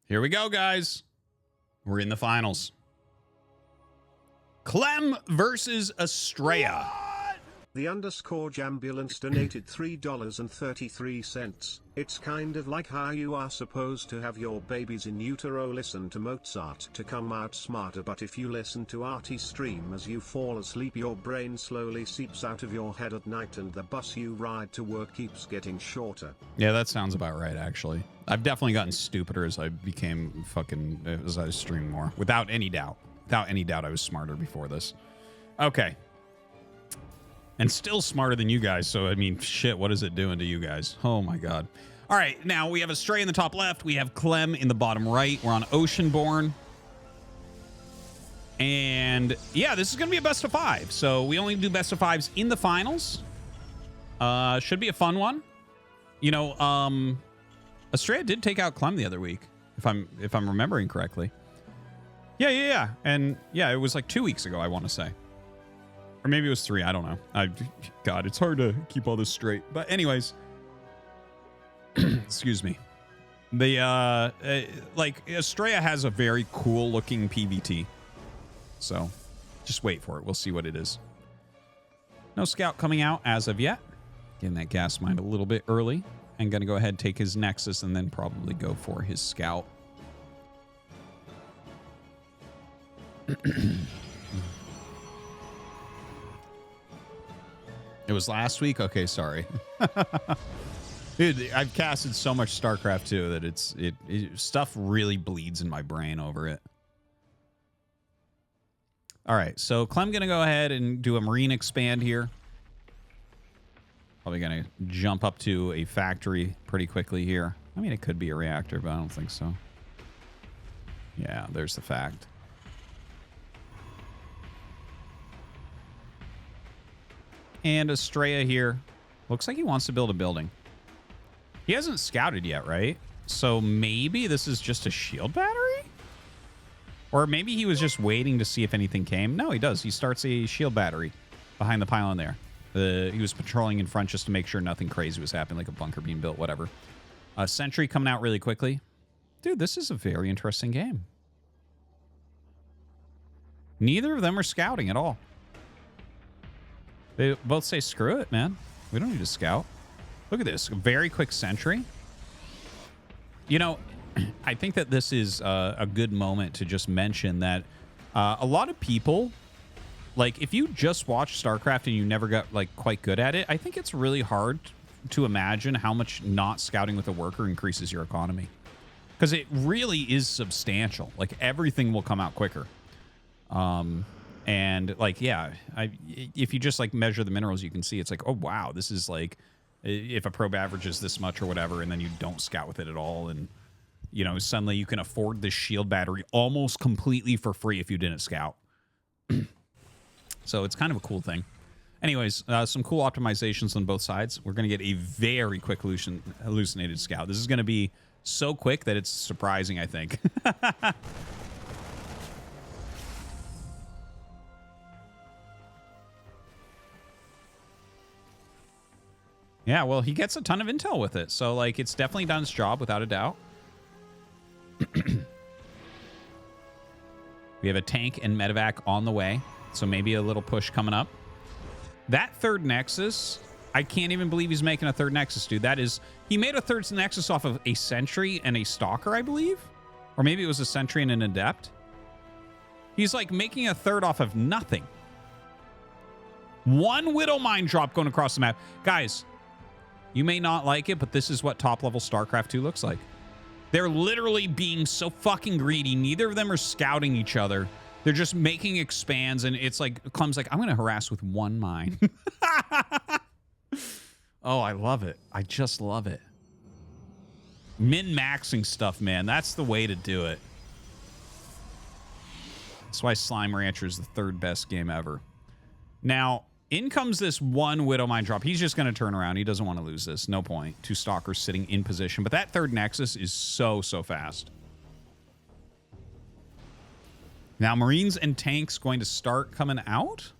Here we go, guys. We're in the finals. Clem versus Astrea. The underscore Jambulance donated $3.33. It's kind of like how you are supposed to have your babies in utero listen to Mozart to come out smarter, but if you listen to Artie's stream as you fall asleep, your brain slowly seeps out of your head at night and the bus you ride to work keeps getting shorter. Yeah, that sounds about right, actually. I've definitely gotten stupider as I became as I streamed more. Without any doubt. Without any doubt, I was smarter before this. Okay. And still smarter than you guys, so, I mean, shit, what is it doing to you guys? Oh, my God. All right, now we have Astrea in the top left. We have Clem in the bottom right. We're on Oceanborn. And, yeah, this is going to be a best of 5. So we only do best of 5s in the finals. Should be a fun one. You know, Astrea did take out Clem the other week, if I'm remembering correctly. Yeah. And, yeah, it was like 2 weeks ago, I want to say. Or maybe it was 3. I don't know. God, it's hard to keep all this straight. But anyways, excuse me. The like Astrea has a very cool looking PVT. So just wait for it. We'll see what it is. No scout coming out as of yet. Getting that gas mine a little bit early. And gonna go ahead and take his Nexus and then probably go for his scout. It was last week? Okay, sorry. Dude, I've casted so much StarCraft 2 that stuff really bleeds in my brain over it. All right, so Clem going to go ahead and do a Marine expand here. Probably going to jump up to a factory pretty quickly here. I mean, it could be a reactor, but I don't think so. Yeah, there's the fact. And Astrea here. Looks like he wants to build a building. He hasn't scouted yet, right? So maybe this is just a shield battery? Or maybe he was just waiting to see if anything came. No, he does. He starts a shield battery behind the pylon there. He was patrolling in front just to make sure nothing crazy was happening, like a bunker being built, whatever. Sentry coming out really quickly. Dude, this is a very interesting game. Neither of them are scouting at all. They both say, screw it, man. We don't need to scout. Look at this. Very quick sentry. You know, I think that this is a good moment to just mention that a lot of people, like, if you just watch StarCraft and you never got, like, quite good at it, I think it's really hard to imagine how much not scouting with a worker increases your economy. Because it really is substantial. Like, everything will come out quicker. And like, yeah, if you just like measure the minerals, you can see it's like, oh, wow, this is like if a probe averages this much or whatever, and then you don't scout with it at all. And, you know, suddenly you can afford this shield battery almost completely for free if you didn't scout. So it's kind of a cool thing. Anyways, some cool optimizations on both sides. We're going to get a very quick hallucinated scout. This is going to be so quick that it's surprising, I think. Yeah, well, he gets a ton of intel with it. So, like, it's definitely done its job, without a doubt. We have a tank and medevac on the way. So maybe a little push coming up. That third Nexus, I can't even believe he's making a third Nexus, dude. That is... He made a third Nexus off of a Sentry and a Stalker, I believe. Or maybe it was a Sentry and an Adept. He's, like, making a third off of nothing. One Widow Mine drop going across the map. Guys... You may not like it, but this is what top-level StarCraft 2 looks like. They're literally being so fucking greedy. Neither of them are scouting each other. They're just making expands, and it's like, Clem's like, I'm going to harass with one mine. Oh, I love it. I just love it. Min-maxing stuff, man. That's the way to do it. That's why Slime Rancher is the third best game ever. Now... In comes this one Widow Mine drop. He's just going to turn around. He doesn't want to lose this. No point. 2 Stalkers sitting in position. But that third Nexus is so fast. Now, Marines and tanks going to start coming out?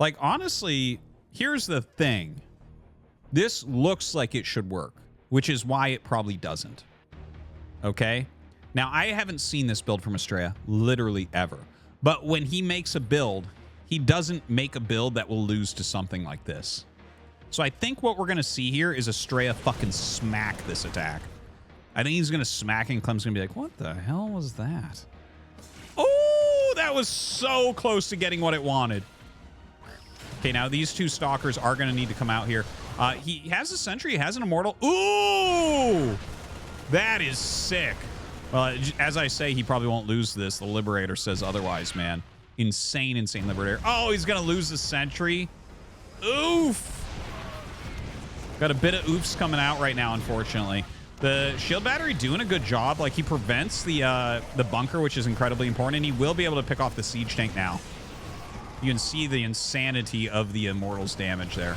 Like, honestly, here's the thing. This looks like it should work, which is why it probably doesn't. okay? Now, I haven't seen this build from Astrea literally ever. But when he makes a build, he doesn't make a build that will lose to something like this. So I think what we're going to see here is Astrea fucking smack this attack. I think he's going to smack and Clem's going to be like, what the hell was that? Oh, that was so close to getting what it wanted. Okay, now these two stalkers are going to need to come out here. He has a sentry. He has an immortal. Ooh! That is sick. Well, as I say, he probably won't lose this. The Liberator says otherwise, man. Insane, insane Liberator. Oh, he's going to lose the sentry. Oof! Got a bit of oofs coming out right now, unfortunately. The shield battery doing a good job. Like, he prevents the bunker, which is incredibly important, and he will be able to pick off the siege tank now. You can see the insanity of the Immortal's damage there.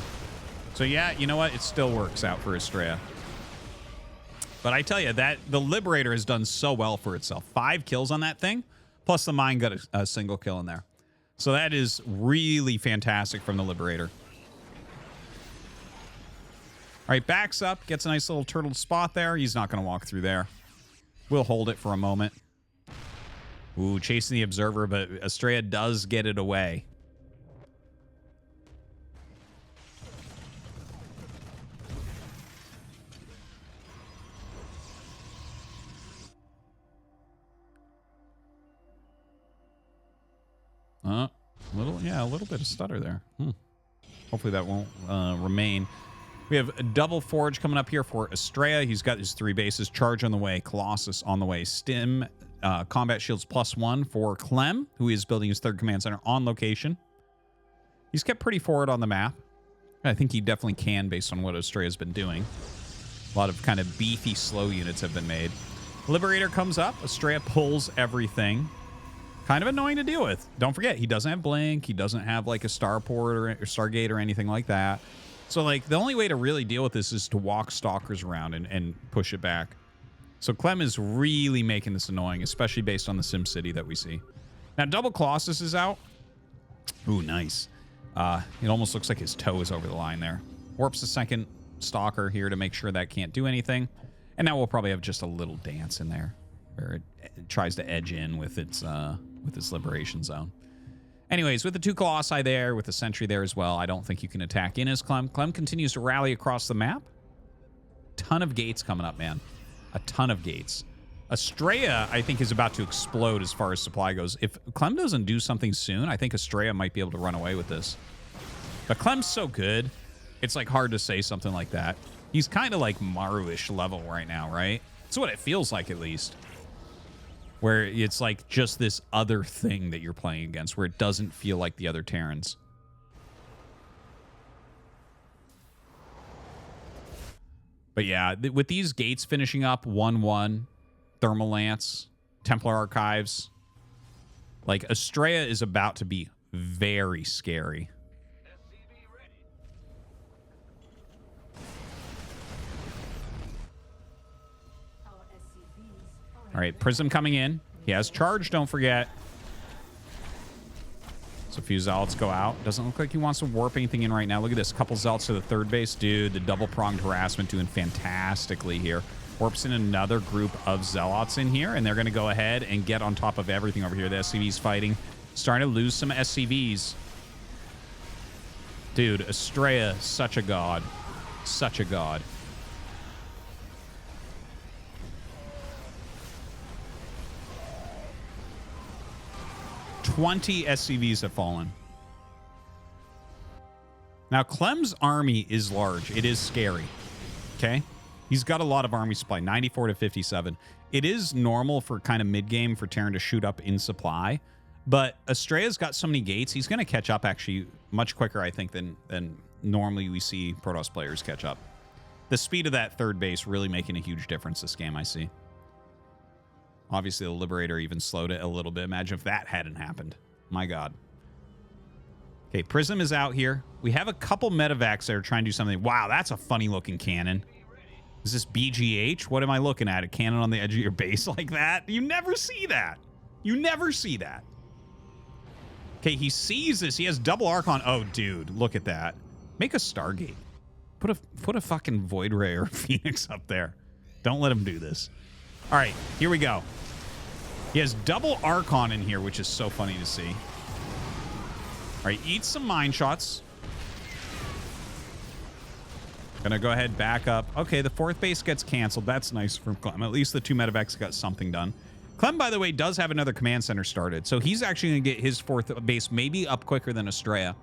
So, yeah, you know what? It still works out for Astrea. But I tell you, that the Liberator has done so well for itself. 5 kills on that thing, plus the Mine got a single kill in there. So that is really fantastic from the Liberator. All right, backs up, gets a nice little turtled spot there. He's not going to walk through there. We'll hold it for a moment. Ooh, chasing the Observer, but Astrea does get it away. A little bit of stutter there. Hopefully that won't remain. We have a double forge coming up here for Astrea. He's got his 3 bases. Charge on the way. Colossus on the way. Stim, combat shields +1 for Clem, who is building his 3rd command center on location. He's kept pretty forward on the map. I think he definitely can based on what Astrea's been doing. A lot of kind of beefy slow units have been made. Liberator comes up. Astrea pulls everything. Kind of annoying to deal with. Don't forget, he doesn't have Blink. He doesn't have like a Starport or Stargate or anything like that. So like the only way to really deal with this is to walk stalkers around and push it back. So Clem is really making this annoying, especially based on the SimCity that we see. Now double Colossus is out. Ooh, nice. It almost looks like his toe is over the line there. Warps the 2nd stalker here to make sure that can't do anything. And now we'll probably have just a little dance in there where it tries to edge in with its liberation zone. Anyways, with the 2 Colossi there, with the sentry there as well, I don't think you can attack in as Clem. Clem continues to rally across the map. Ton of gates coming up, man. A ton of gates. Astrea, I think, is about to explode as far as supply goes. If Clem doesn't do something soon, I think Astrea might be able to run away with this. But Clem's so good, it's like hard to say something like that. He's kind of like Maru-ish level right now, right? That's what it feels like, at least. Where it's like just this other thing that you're playing against, where it doesn't feel like the other Terrans. But yeah, with these gates finishing up 1-1, Thermal Lance, Templar Archives, like Astrea is about to be very scary. All right, Prism coming in. He has charge, don't forget. So a few Zealots go out. Doesn't look like he wants to warp anything in right now. Look at this. Couple Zealots to the 3rd base. Dude, the double-pronged harassment doing fantastically here. Warps in another group of Zealots in here, and they're going to go ahead and get on top of everything over here. The SCV's fighting. Starting to lose some SCVs. Dude, Astrea, such a god. Such a god. 20 SCVs have fallen. Now, Clem's army is large. It is scary. Okay? He's got a lot of army supply, 94 to 57. It is normal for kind of mid-game for Terran to shoot up in supply, but Astrea's got so many gates, he's going to catch up actually much quicker, I think, than normally we see Protoss players catch up. The speed of that 3rd base really making a huge difference this game, I see. Obviously, the Liberator even slowed it a little bit. Imagine if that hadn't happened. My God. Okay, Prism is out here. We have a couple medevacs that are trying to do something. Wow, that's a funny-looking cannon. Is this BGH? What am I looking at? A cannon on the edge of your base like that? You never see that. You never see that. Okay, he sees this. He has double Archon. Oh, dude, look at that. Make a Stargate. Put a fucking Void Ray or Phoenix up there. Don't let him do this. All right, here we go. He has double Archon in here, which is so funny to see. All right, eat some mine shots. Gonna go ahead, back up. Okay, the 4th base gets canceled. That's nice from Clem. At least the 2 medevacs got something done. Clem, by the way, does have another command center started, so he's actually gonna get his 4th base maybe up quicker than Astrea.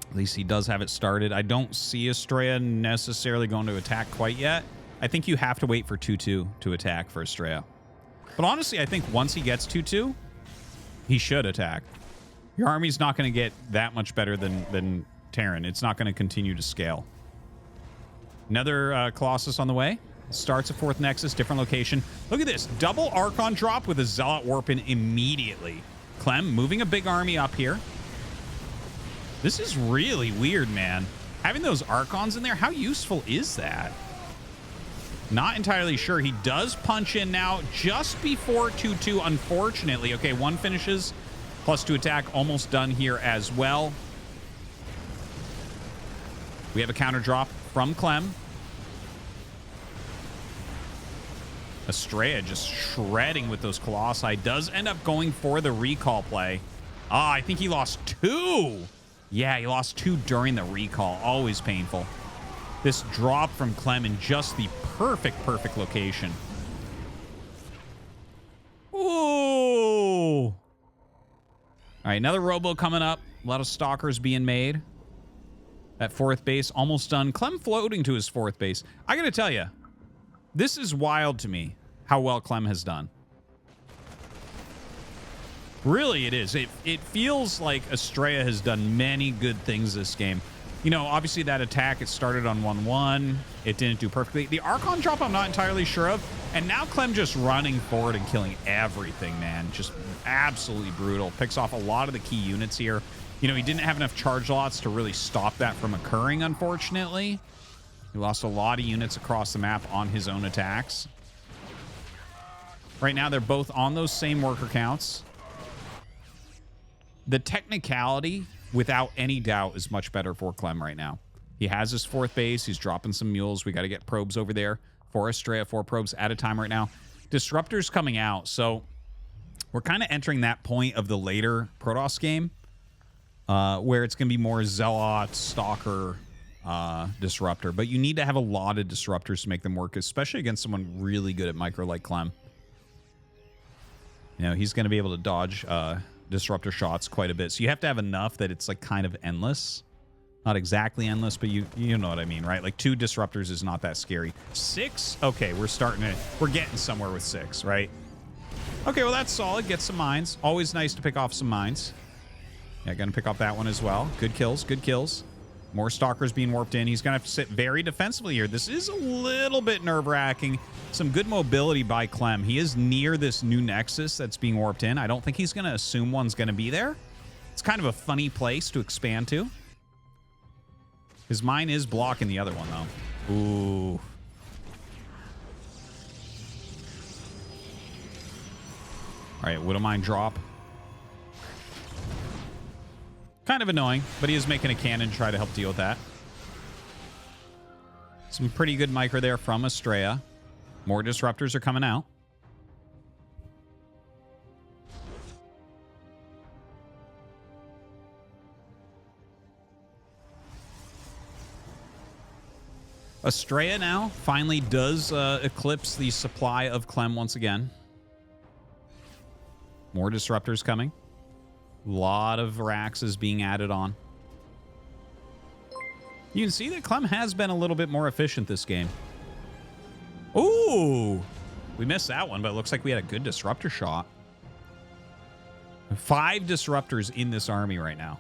At least he does have it started. I don't see Astrea necessarily going to attack quite yet. I think you have to wait for 2-2 to attack for Astrea. But honestly, I think once he gets 2-2, he should attack. Your army's not going to get that much better than Terran. It's not going to continue to scale. Another Colossus on the way. Starts a 4th Nexus, different location. Look at this. Double Archon drop with a Zealot Warp in immediately. Clem moving a big army up here. This is really weird, man. Having those Archons in there, how useful is that? Not entirely sure. He does punch in now just before 2-2, unfortunately. Okay, 1 finishes. +2 attack, almost done here as well. We have a counter drop from Clem. Astrea just shredding with those Colossi. Does end up going for the recall play. Ah, I think he lost 2. Yeah, he lost 2 during the recall. Always painful. This drop from Clem in just the perfect location. Ooh. All right, another robo coming up. A lot of stalkers being made. That 4th base almost done. Clem floating to his 4th base. I got to tell you, this is wild to me how well Clem has done. Really, it is. It feels like Astrea has done many good things this game. You know, obviously that attack, it started on 1-1. It didn't do perfectly. The Archon drop, I'm not entirely sure of. And now Clem just running forward and killing everything, man. Just absolutely brutal. Picks off a lot of the key units here. You know, he didn't have enough charge lots to really stop that from occurring, unfortunately. He lost a lot of units across the map on his own attacks. Right now, they're both on those same worker counts. The technicality, without any doubt, is much better for Clem right now. He has his 4th base. He's dropping some mules. We got to get probes over there for Astrea. 4 probes at a time right now. Disruptor's coming out. So we're kind of entering that point of the later Protoss game where it's going to be more Zealot, Stalker, Disruptor. But you need to have a lot of Disruptors to make them work, especially against someone really good at micro like Clem. You know, he's going to be able to dodge Disruptor shots quite a bit. So you have to have enough that it's like kind of endless. Not exactly endless, but you know what I mean, right? Like 2 Disruptors is not that scary. 6? Okay, we're getting somewhere with 6, right? Okay, well, that's solid. Get some mines. Always nice to pick off some mines. Yeah, gonna pick off that one as well. Good kills, good kills. More Stalkers being warped in. He's gonna have to sit very defensively here. This is a little bit nerve-wracking. Some good mobility by Clem. He is near this new Nexus that's being warped in. I don't think he's gonna assume one's gonna be there. It's kind of a funny place to expand to. His mine is blocking the other one, though. Ooh. All right, Widow Mine drop. Kind of annoying, but he is making a cannon to try to help deal with that. Some pretty good micro there from Astrea. More Disruptors are coming out. Astrea now finally does eclipse the supply of Clem once again. More Disruptors coming. A lot of racks is being added on. You can see that Clem has been a little bit more efficient this game. Ooh! We missed that one, but it looks like we had a good Disruptor shot. 5 Disruptors in this army right now.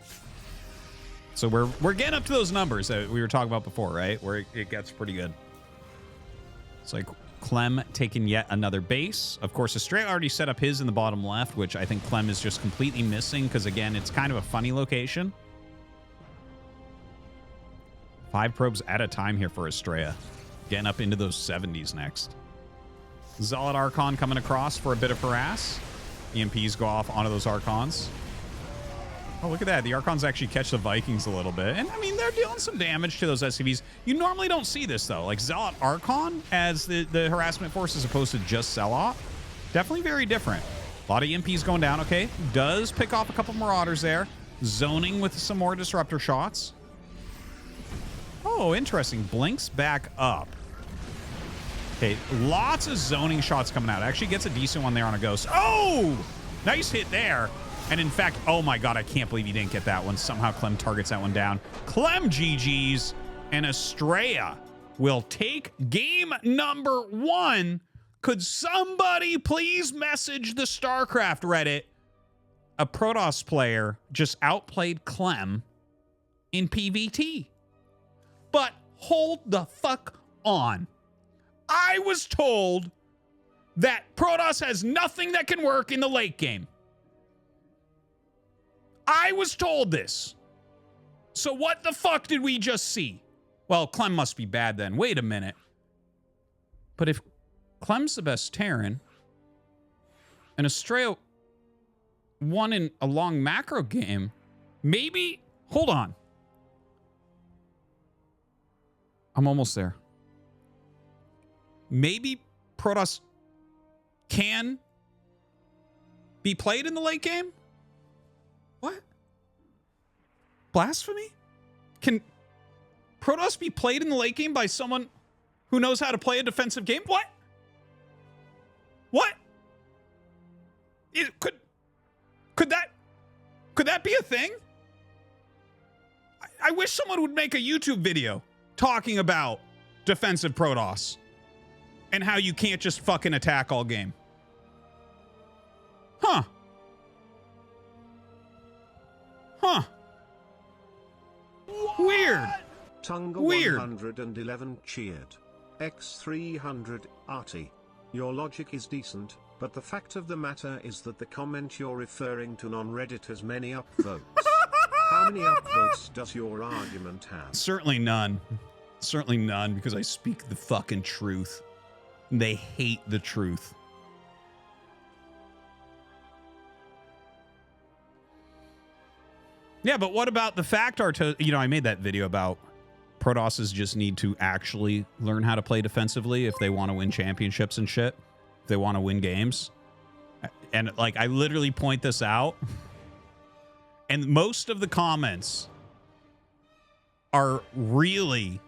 So we're getting up to those numbers that we were talking about before, right? Where it gets pretty good. It's like Clem taking yet another base. Of course, Astrea already set up his in the bottom left, which I think Clem is just completely missing because, again, it's kind of a funny location. 5 probes at a time here for Astrea. Getting up into those 70s next. Zealot Archon coming across for a bit of harass. EMPs go off onto those Archons. Oh, look at that. The Archons actually catch the Vikings a little bit. And, I mean, they're dealing some damage to those SCVs. You normally don't see this, though. Like, Zealot Archon as the harassment force as opposed to just Zealot. Definitely very different. A lot of EMPs going down, okay. Does pick off a couple Marauders there. Zoning with some more Disruptor shots. Oh, interesting. Blinks back up. Okay, lots of zoning shots coming out. Actually gets a decent one there on a Ghost. Oh! Nice hit there. And in fact, oh my god, I can't believe he didn't get that one. Somehow Clem targets that one down. Clem GG's, and Astrea will take game number 1. Could somebody please message the StarCraft Reddit? A Protoss player just outplayed Clem in PvT. But hold the fuck on. I was told that Protoss has nothing that can work in the late game. I was told this. So what the fuck did we just see? Well, Clem must be bad then. Wait a minute. But if Clem's the best Terran, and Astrea won in a long macro game, maybe... Hold on. I'm almost there. Maybe Protoss can be played in the late game? What? Blasphemy? Can Protoss be played in the late game by someone who knows how to play a defensive game? What? What? Could that be a thing? I wish someone would make a YouTube video talking about defensive Protoss and how you can't just fucking attack all game. Huh. Huh. Weird. Tunga Weird. 111 cheered. X300 Artie. Your logic is decent, but the fact of the matter is that the comment you're referring to on Reddit has many upvotes. How many upvotes does your argument have? Certainly none. Certainly none, because I speak the fucking truth. They hate the truth. Yeah, but what about the fact, you know, I made that video about Protosses just need to actually learn how to play defensively if they want to win championships and shit. If they want to win games. And, like, I literally point this out. And most of the comments are really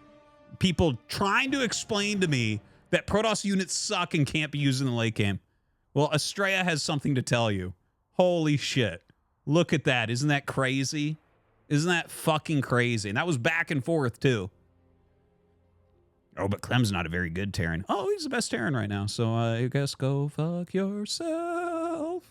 people trying to explain to me that Protoss units suck and can't be used in the late game. Well, Astrea has something to tell you. Holy shit. Look at that. Isn't that crazy? Isn't that fucking crazy? And that was back and forth, too. Oh, but Clem's not a very good Terran. Oh, he's the best Terran right now. So I guess go fuck yourself.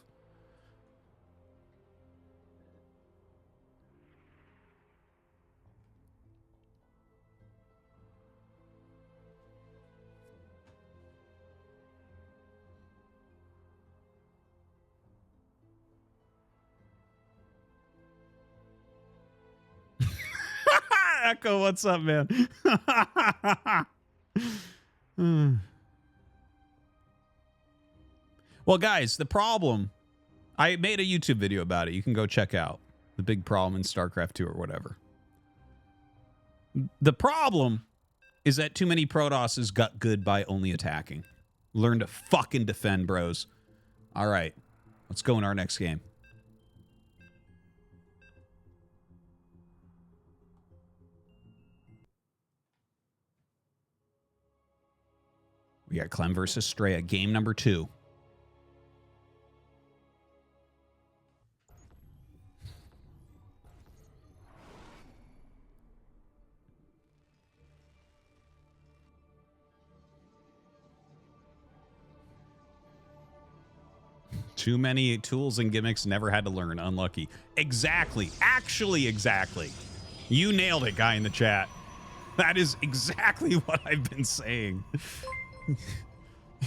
Echo, what's up, man? Well, guys, the problem, I made a YouTube video about it. You can go check out the big problem in StarCraft 2 or whatever. The problem is that too many Protosses got good by only attacking. Learn to fucking defend, bros. All right, let's go in our next game. We got Clem versus Astrea, game number 2. Too many tools and gimmicks, never had to learn. Unlucky. Exactly. Actually, exactly. You nailed it, guy in the chat. That is exactly what I've been saying.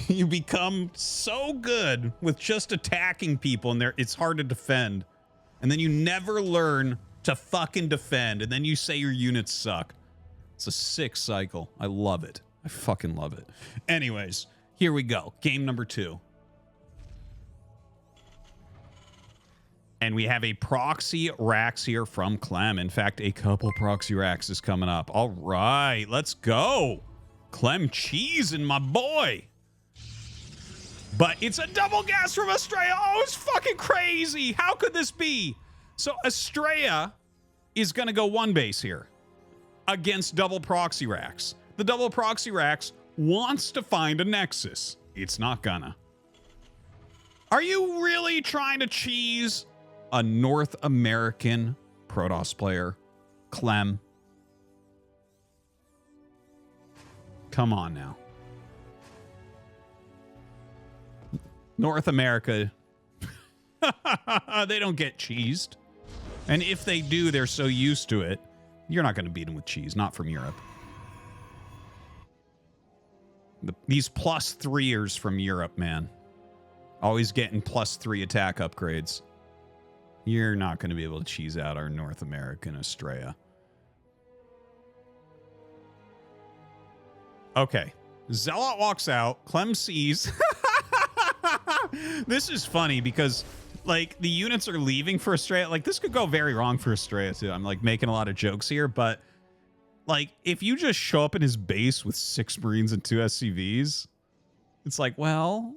You become so good with just attacking people and it's hard to defend. And then you never learn to fucking defend. And then you say your units suck. It's a sick cycle. I love it. I fucking love it. Anyways, here we go. Game number 2. And we have a proxy racks here from Clem. In fact, a couple proxy racks is coming up. All right, let's go. Clem cheesing my boy. But it's a double gas from Astrea. Oh, it's fucking crazy. How could this be? So Astrea is going to go one base here against double proxy racks. The double proxy racks wants to find a nexus. It's not gonna. Are you really trying to cheese a North American Protoss player, Clem? Come on now. North America, they don't get cheesed. And if they do, they're so used to it. You're not going to beat them with cheese, not from Europe. These +3ers from Europe, man. Always getting +3 attack upgrades. You're not going to be able to cheese out our North American Astrea. Okay. Zealot walks out. Clem sees. This is funny because, like, the units are leaving for Astrea. Like, this could go very wrong for Astrea, too. I'm, like, making a lot of jokes here, but, like, if you just show up in his base with 6 Marines and 2 SCVs, it's like, well,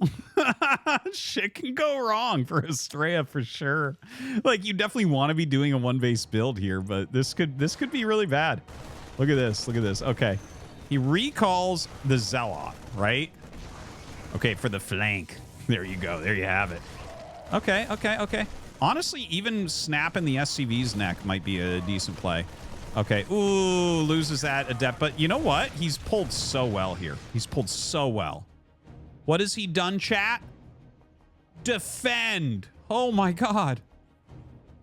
shit can go wrong for Astrea for sure. Like, you definitely want to be doing a 1-base build here, but this could be really bad. Look at this. Look at this. Okay. He recalls the Zealot, right? Okay, for the flank. There you go. There you have it. Okay, okay, okay. Honestly, even snapping the SCV's neck might be a decent play. Okay. Ooh, loses that adept. But you know what? He's pulled so well here. He's pulled so well. What has he done, chat? Defend. Oh, my God.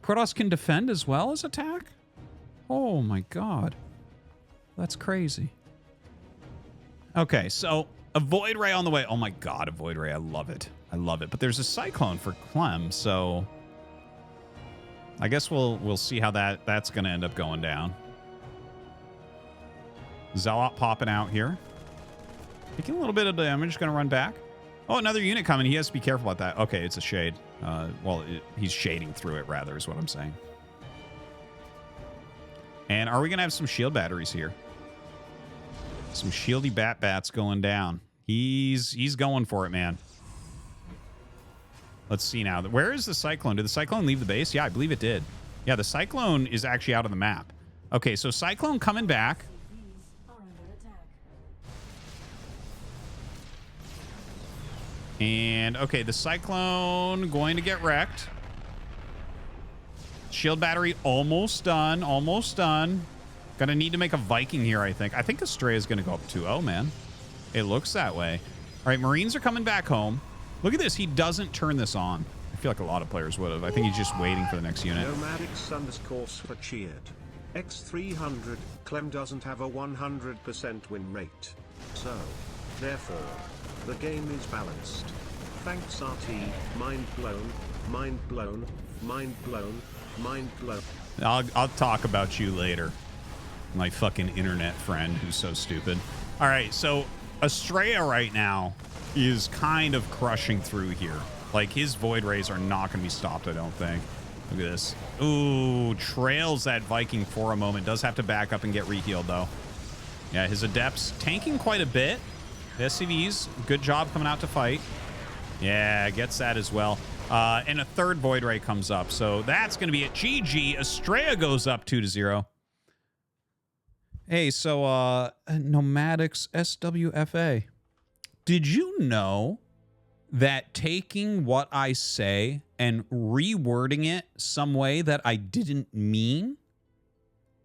Protoss can defend as well as attack? Oh, my God. That's crazy. Okay, so a Void Ray on the way. Oh, my God, a Void Ray. I love it. I love it. But there's a Cyclone for Clem, so I guess we'll see how that's going to end up going down. Zealot popping out here. Taking a little bit of damage. Going to run back. Oh, another unit coming. He has to be careful about that. Okay, it's a shade. He's shading through it, rather, is what I'm saying. And are we going to have some shield batteries here? Some shieldy bats going down. He's going for it, man. Let's see now. Where is the Cyclone? Did the Cyclone leave the base? Yeah, I believe it did. Yeah, the Cyclone is actually out of the map. Okay, so Cyclone coming back. And, okay, the Cyclone going to get wrecked. Shield battery almost done. Almost done. Gonna need to make a Viking here, I think. I think Astrea is going to go up 2-0, man. It looks that way. All right, Marines are coming back home. Look at this. He doesn't turn this on. I feel like a lot of players would have. I think he's just waiting for the next unit. Nomadics for cheered. X300, Clem doesn't have a 100% win rate. So, therefore, the game is balanced. Thanks RT, mind blown, mind blown, mind blown, mind blown. I'll talk about you later. My fucking internet friend who's so stupid. All right, so Astrea right now is kind of crushing through here. Like, his Void Rays are not going to be stopped, I don't think. Look at this. Ooh, trails that Viking for a moment. Does have to back up and get rehealed, though. Yeah, his Adepts tanking quite a bit. The SCVs, good job coming out to fight. Yeah, gets that as well. And a third Void Ray comes up. So that's going to be it. GG. Astrea goes up 2-0. Hey, so Nomadics SWFA. Did you know that taking what I say and rewording it some way that I didn't mean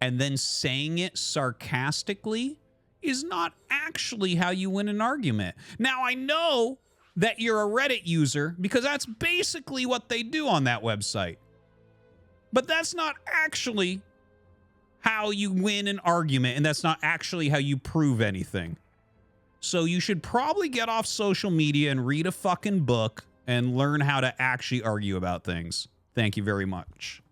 and then saying it sarcastically is not actually how you win an argument? Now, I know that you're a Reddit user because that's basically what they do on that website. But that's not actually how you win an argument, and that's not actually how you prove anything. So you should probably get off social media and read a fucking book and learn how to actually argue about things. Thank you very much.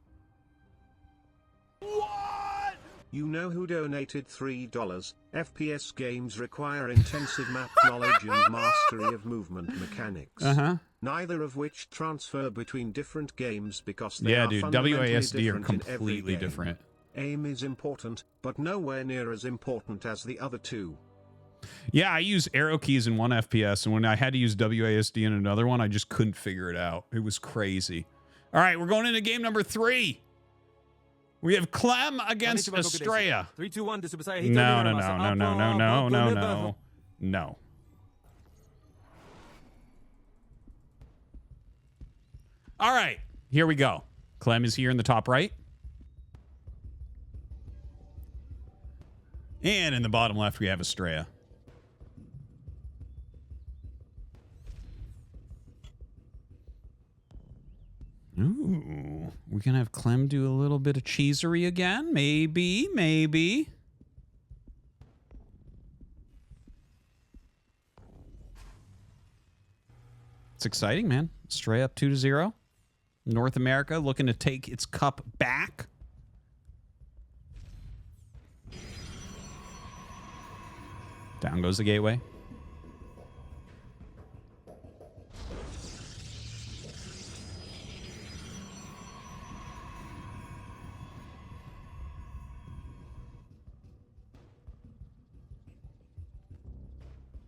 What? You know who donated $3? FPS games require intensive map knowledge and mastery of movement mechanics. neither of which transfer between different games because they Yeah, are dude, fundamentally WASD are different in every completely game. different. Aim is important, but nowhere near as important as the other two. Yeah, I use arrow keys in one FPS, and when I had to use WASD in another one, I just couldn't figure it out. It was crazy. All right, we're going into game number 3. We have Clem against Astrea. 3, 2, 1 No. All right, here we go. Clem is here in the top right. And in the bottom left, we have Astrea. Ooh, we can have Clem do a little bit of cheesery again. Maybe. It's exciting, man. Astrea up 2-0. North America looking to take its cup back. Down goes the gateway.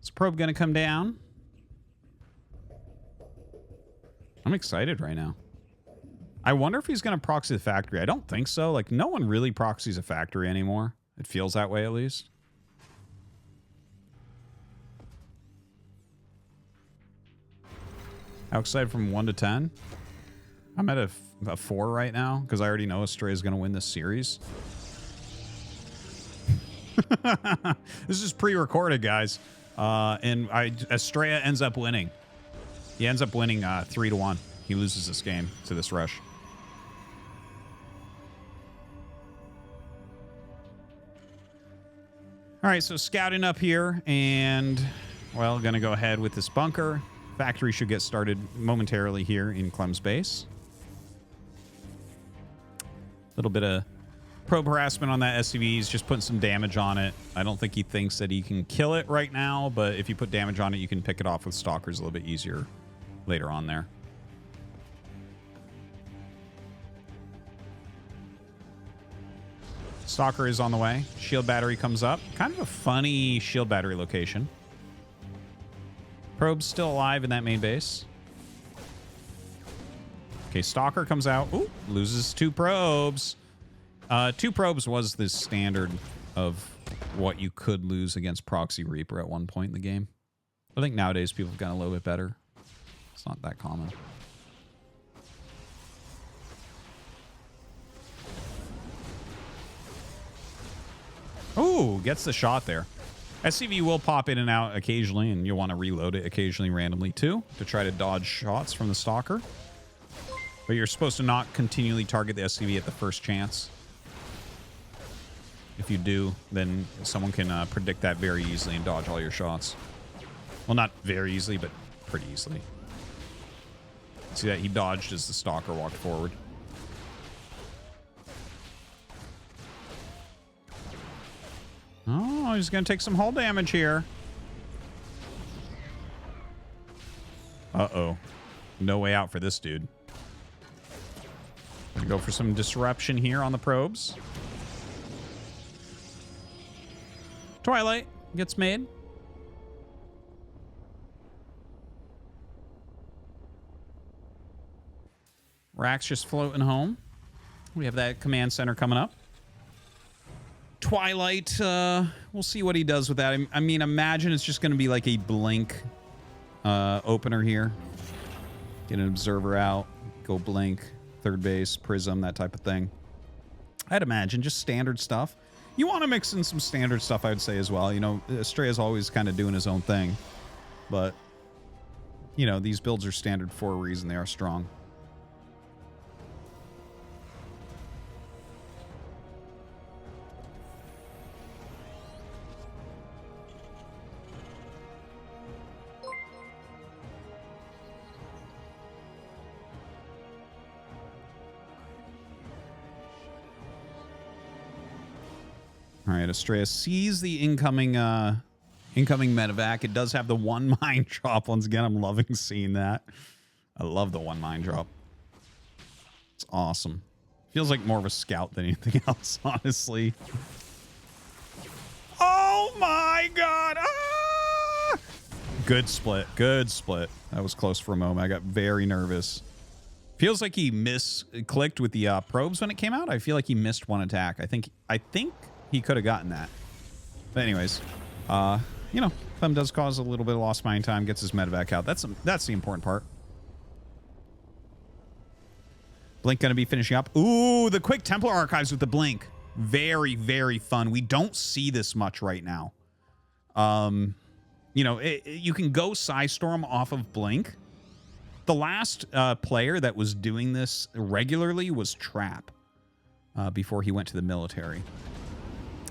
Is probe going to come down? I'm excited right now. I wonder if he's going to proxy the factory. I don't think so. Like, no one really proxies a factory anymore. It feels that way, at least. How excited from 1 to 10? I'm at a 4 right now because I already know Astrea is going to win this series. This is pre-recorded, guys. And Astrea ends up winning. He ends up winning 3-1. He loses this game to this rush. All right, so scouting up here, and, well, going to go ahead with this bunker. Factory should get started momentarily here in Clem's base. A little bit of probe harassment on that SCV. He's just putting some damage on it. I don't think he thinks that he can kill it right now, but if you put damage on it, you can pick it off with stalkers a little bit easier later on there. Stalker is on the way. Shield battery comes up. Kind of a funny shield battery location. Probe's still alive in that main base. Okay, Stalker comes out. Ooh, loses 2 probes. 2 probes was the standard of what you could lose against Proxy Reaper at one point in the game. I think nowadays people have gotten a little bit better. It's not that common. Ooh, gets the shot there. SCV will pop in and out occasionally, and you'll want to reload it occasionally randomly too to try to dodge shots from the Stalker. But you're supposed to not continually target the SCV at the first chance. If you do, then someone can predict that very easily and dodge all your shots. Well, not very easily, but pretty easily. See that? He dodged as the Stalker walked forward. Oh, he's going to take some hull damage here. Uh-oh. No way out for this dude. Gonna go for some disruption here on the probes. Twilight gets made. Rack's just floating home. We have that command center coming up. Twilight, we'll see what he does with that. I mean, imagine it's just going to be like a blink opener here. Get an observer out, go blink, third base, prism, that type of thing. I'd imagine just standard stuff. You want to mix in some standard stuff, I would say, as well. You know, Astrea is always kind of doing his own thing. But, you know, these builds are standard for a reason. They are strong. All right, Astrea sees the incoming medevac. It does have the 1 mine drop once again. I'm loving seeing that. I love the one mine drop. It's awesome. Feels like more of a scout than anything else, honestly. Oh my god! Ah! Good split. Good split. That was close for a moment. I got very nervous. Feels like he misclicked with the probes when it came out. I feel like he missed one attack. I think he could have gotten that. But anyways, you know, Clem does cause a little bit of lost mine time, gets his medevac out. That's the important part. Blink gonna be finishing up. Ooh, the quick Templar archives with the blink. Very, very fun. We don't see this much right now. You know, you can go Psystorm off of blink. The last player that was doing this regularly was Trap before he went to the military.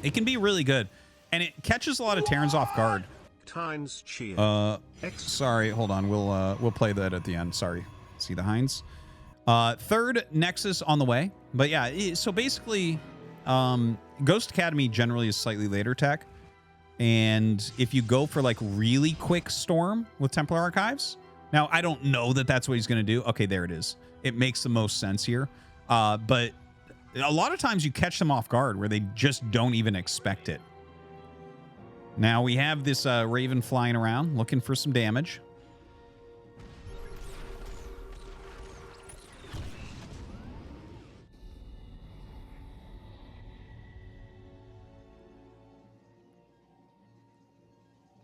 It can be really good, and it catches a lot of Terrans off guard. Heinz cheer. Sorry, hold on. We'll play that at the end. Sorry. See the Heinz. Third Nexus on the way, but yeah. So basically, Ghost Academy generally is slightly later tech, and if you go for like really quick storm with Templar archives. Now, I don't know that that's what he's going to do. Okay, there it is. It makes the most sense here. But a lot of times you catch them off guard where they just don't even expect it. Now, we have this Raven flying around looking for some damage.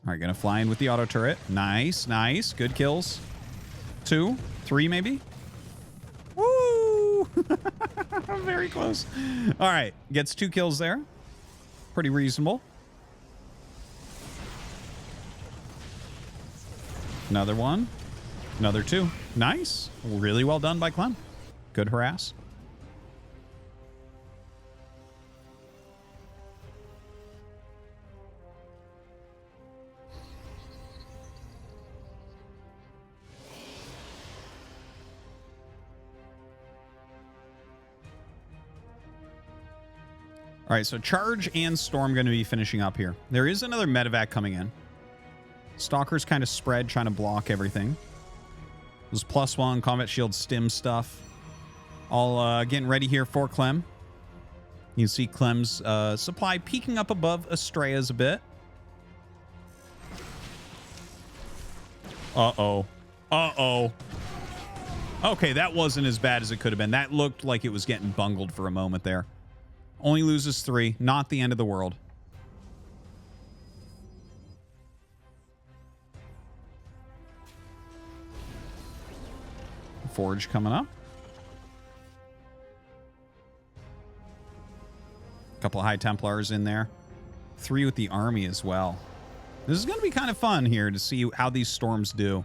All right, gonna fly in with the auto turret. Nice, nice. Good kills. 2, 3 maybe. Woo! Very close. All right, gets 2 kills there. Pretty reasonable. Another one. Another 2. Nice. Really well done by Clem. Good harass. All right, so Charge and Storm going to be finishing up here. There is another medevac coming in. Stalker's kind of spread, trying to block everything. Those +1 combat shield stim stuff. All getting ready here for Clem. You can see Clem's supply peeking up above Astrea's a bit. Uh-oh. Uh-oh. Okay, that wasn't as bad as it could have been. That looked like it was getting bungled for a moment there. Only loses 3. Not the end of the world. Forge coming up. A couple of High Templars in there. 3 with the army as well. This is going to be kind of fun here to see how these storms do.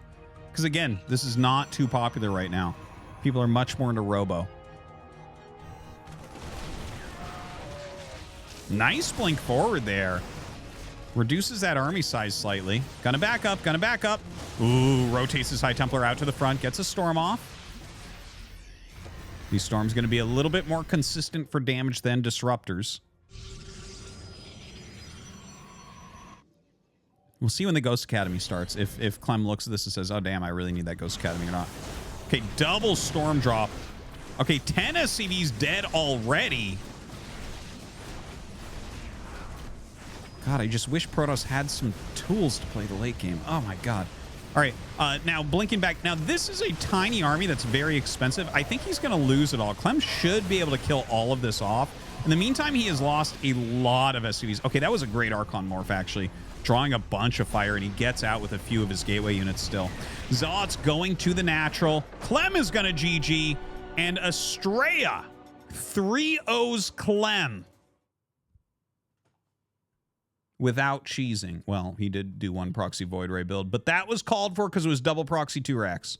Because again, this is not too popular right now. People are much more into Robo. Nice blink forward there. Reduces that army size slightly. Gonna back up, gonna back up. Ooh, rotates his High Templar out to the front. Gets a storm off. These storms gonna be a little bit more consistent for damage than disruptors. We'll see when the Ghost Academy starts. If Clem looks at this and says, oh damn, I really need that Ghost Academy or not. Okay, double storm drop. Okay, 10 SCVs dead already. God, I just wish Protoss had some tools to play the late game. Oh, my God. All right, now blinking back. Now, this is a tiny army that's very expensive. I think he's going to lose it all. Clem should be able to kill all of this off. In the meantime, he has lost a lot of SCVs. Okay, that was a great Archon morph, actually. Drawing a bunch of fire, and he gets out with a few of his gateway units still. Zealot's going to the natural. Clem is going to GG. And Astrea, 3-0's Clem. Without cheesing. Well, he did do one proxy Void Ray build, but that was called for because it was double proxy 2 racks.